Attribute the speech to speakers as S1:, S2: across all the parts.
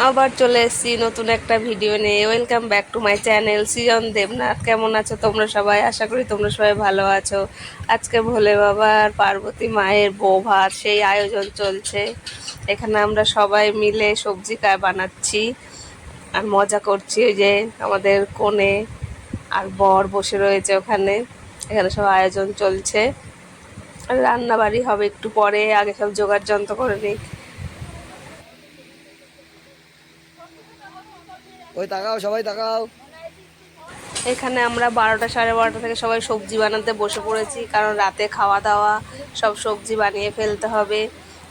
S1: আবার চলে এসেছি নতুন একটা ভিডিও নিয়ে। Welcome back to my channel Srijan Debnath. কেমন আছো তোমরা সবাই? আশা করি তোমরা সবাই ভালো আছো। আজকে ভোলে বাবা আর পার্বতী মায়ের বউ ভাত সেই আয়োজন চলছে। এখানে আমরা সবাই মিলে সবজি বানাচ্ছি আর মজা করছি। ওই যে আমাদের কোণে আর বর বসে রয়েছে ওখানে। এখানে সব আয়োজন চলছে, রান্না বাড়ি হবে একটু পরে। আগে সব জোগাড় যন্ত্র করে নিই।
S2: ওই তাকাও, সবাই তাকাও।
S1: এখানে আমরা 12টা সাড়ে 12টা থেকে সবাই সবজি বানাতে বসে পড়েছি, কারণ রাতে খাওয়া দাওয়া সব সবজি বানিয়ে ফেলতে হবে,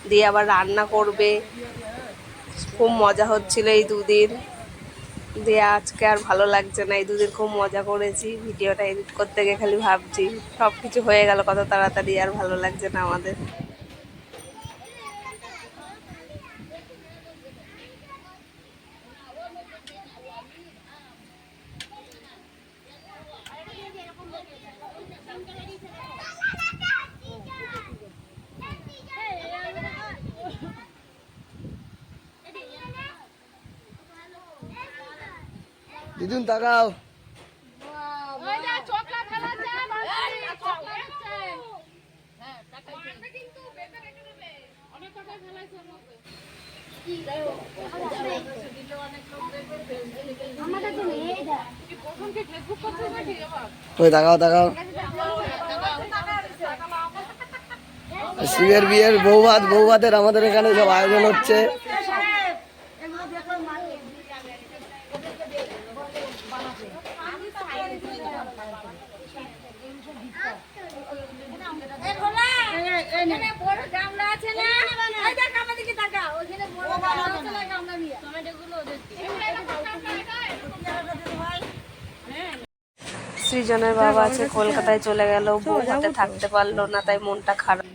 S1: দিয়ে আবার রান্না করবে। খুব মজা হচ্ছিল এই দুদিন, দিয়ে আজকে আর ভালো লাগছে না। এই দুদিন খুব মজা করেছি, ভিডিওটা এডিট করতে গিয়ে খালি ভাবছি সব কিছু হয়ে গেল কত তাড়াতাড়ি, আর ভালো লাগছে না আমাদের।
S2: দিদুন তাকাও। ওই তাকাও তাকাও। শিবের বিয়ের বউ ভাতের আমাদের এখানে সব আয়োজন হচ্ছে।
S1: সৃজনের বাবা আছে কলকাতায় চলে গেল, বউ ভাতে থাকতে পারলো না, তাই মনটা খারাপ।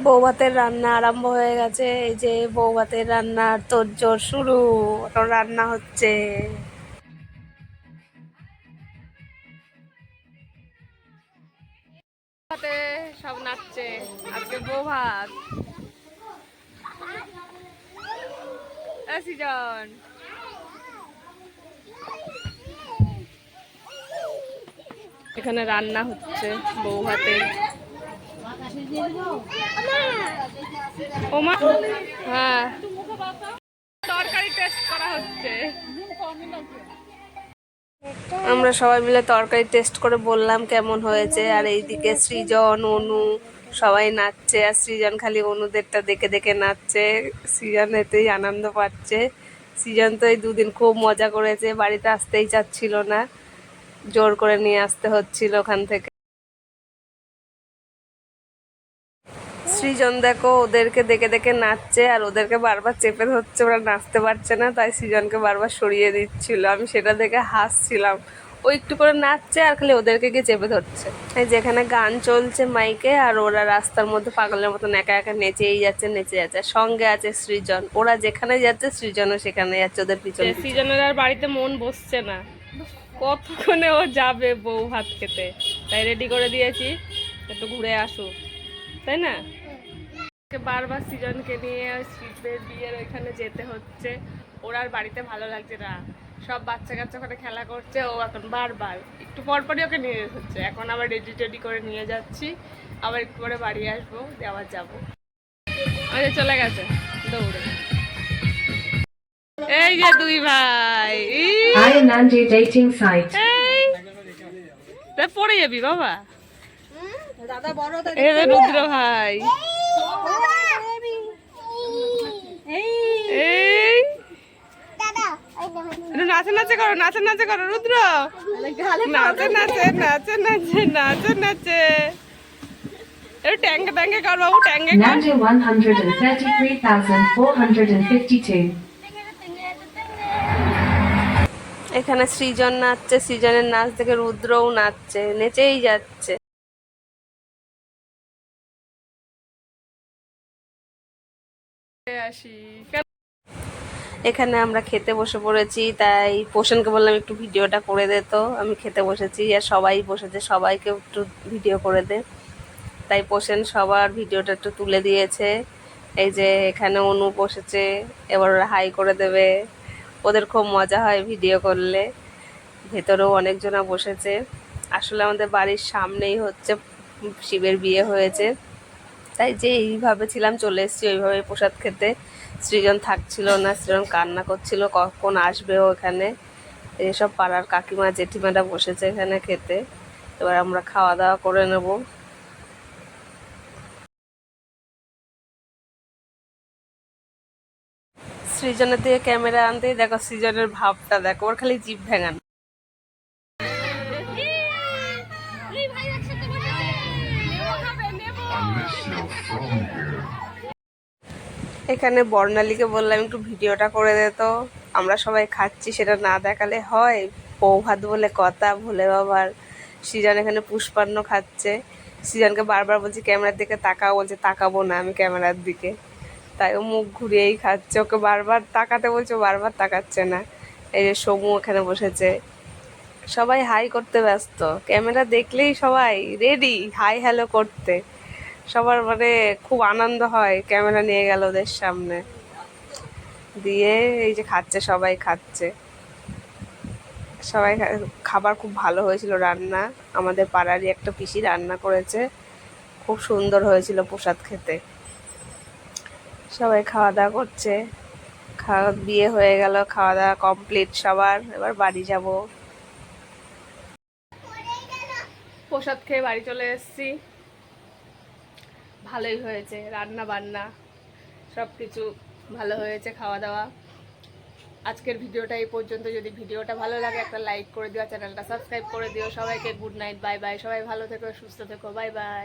S1: বউ ভাতের রান্না আরম্ভ হয়ে গেছে। এই যে বউ ভাতের রান্নার তোড়জোড় শুরু, এখন রান্না হচ্ছে। সব নাচছে আজকে বউ ভাত। সৃজন এখানে রান্না হচ্ছে বউ ভাতের। ওমা, হ্যাঁ, তরকারি টেস্ট করা হচ্ছে। আমরা সবাই মিলে তরকারি টেস্ট করে বললাম কেমন হয়েছে। আর এইদিকে সৃজন, অনু সবাই নাচছে, আর সৃজন খালি অনুদেরটা দেখে দেখে নাচছে। সৃজন এতেই আনন্দ পাচ্ছে। সৃজন তো এই দুদিন খুব মজা করেছে, বাড়িতে আসতেই চাচ্ছিল না, জোর করে নিয়ে আসতে হচ্ছিল ওখান থেকে। সৃজন দেখো ওদেরকে দেখে দেখে নাচছে, আর ওদেরকে বারবার চেপে ধরছে, ওরা নাচতে পারছে না, তাই সৃজনকে বারবার সরিয়ে দিচ্ছিল। আমি সেটা দেখে হাসছিলাম। ও একটু করে নাচছে আর খালি ওদেরকে গিয়ে চেপে ধরছে। এই যেখানে গান চলছে মাইকে, আর ওরা রাস্তার মধ্যে পাগলের মতন একা একা নেচেই যাচ্ছে নেচে যাচ্ছে। সঙ্গে আছে সৃজন, ওরা যেখানে যাচ্ছে সৃজনও সেখানে যাচ্ছে ওদের পিছনে। সৃজনের আর বাড়িতে মন বসছে না, কতক্ষণে ও যাবে বউ ভাত খেতে, তাই রেডি করে দিয়েছি একটু ঘুরে আসুক, তাই না? বারবার সৃজনকে নিয়ে শিবের বিয়ের ওইখানে যেতে হচ্ছে। ওর আর বাড়িতে ভালো লাগছে না, সব বাচ্চা কাচ্চা ওখানে খেলা করছে। ও এখন বারবার একটু পরপরই ওকে নিয়ে যেতে হচ্ছে। এখন আবার রেডি টেডি করে নিয়ে যাচ্ছি, আবার একটু পরে বাড়ি আসবো, দিয়ে আবার যাবো। আচ্ছা, চলে গেছে দৌড়ে। এই যে দুই ভাই, পড়ে যাবি বাবা। এই যে রুদ্র ভাই, নাচে নাচে করো, নাচে নাচে করো রুদ্র, নাচে নাচে নাচে নাচে নাচে নাচে। ট্যাঙ্গে ট্যাঙ্গে কর বাবু, ট্যাঙ্গে কর। এখানে সৃজন নাচছে, সৃজনের নাচ দেখে রুদ্রও নাচছে, নেচেই যাচ্ছে। এখানে আমরা খেতে বসে পড়েছি, তাই পোষণকে বললাম একটু ভিডিওটা করে দে। তো আমি খেতে বসেছি আর সবাই বসেছে, সবাইকে একটু ভিডিও করে দে, তাই পোষণ সবার ভিডিওটা একটু তুলে দিয়েছে। এই যে এখানে অনু বসেছে, এবার ওরা হাই করে দেবে। ওদের খুব মজা হয় ভিডিও করলে। ভেতরেও অনেকজনা বসেছে। আসলে আমাদের বাড়ির সামনেই হচ্ছে শিবের বিয়ে হয়েছে, তাই যে এইভাবে ছিলাম চলে এসেছি ওইভাবে প্রসাদ খেতে। সৃজন থাকছিল না, সৃজন কান্না করছিল কখন আসবে ও এখানে। এইসব পাড়ার কাকিমা জেঠিমারা বসেছে এখানে খেতে। এবার আমরা খাওয়া দাওয়া করে নেব। সৃজনের দিকে ক্যামেরা আনতেই দেখো সৃজনের ভাবটা দেখো, ওর খালি জিভ ভেঙানো। এখানে বর্ণালীকে বললাম একটু ভিডিওটা করে দে তো, আমরা সবাই খাচ্ছি সেটা না দেখালে হয়? বউ ভাত বলে কথা, ভোলে বাবার। সৃজন এখানে পুষ্পান্ন খাচ্ছে। সৃজনকে বারবার বলছি ক্যামেরার দিকে তাকাও, বলছে তাকাবো না আমি ক্যামেরার দিকে। তাই ও মুখ ঘুরিয়েই খাচ্ছে, ওকে বারবার তাকাতে বলছে, বারবার তাকাচ্ছে না। এই যে সমু এখানে বসেছে। সবাই হাই করতে ব্যস্ত, ক্যামেরা দেখলেই সবাই রেডি হাই হ্যালো করতে। সবার মানে খুব আনন্দ হয় ক্যামেরা নিয়ে গেল ওদের সামনে দিয়ে। এই যে খাচ্ছে, সবাই খাচ্ছে। খাবার খুব ভালো হয়েছিল রান্না। আমাদের পাড়ারই একটা পিসি রান্না করেছে, খুব সুন্দর হয়েছিল প্রসাদ খেতে। সবাই খাওয়া দাওয়া করছে। বিয়ে হয়ে গেল, খাওয়া দাওয়া কমপ্লিট সবার, এবার বাড়ি যাব। প্রসাদ খেয়ে বাড়ি চলে এসেছি। ভালোই হয়েছে রান্না বান্না, সব কিছু ভালো হয়েছে, খাওয়া দাওয়া। আজকের ভিডিওটা এই পর্যন্ত। যদি ভিডিওটা ভালো লাগে একটা লাইক করে দিও, চ্যানেলটা সাবস্ক্রাইব করে দিও। সবাইকে গুড নাইট, বাই বাই। সবাই ভালো থেকো, সুস্থ থেকো, বাই বাই।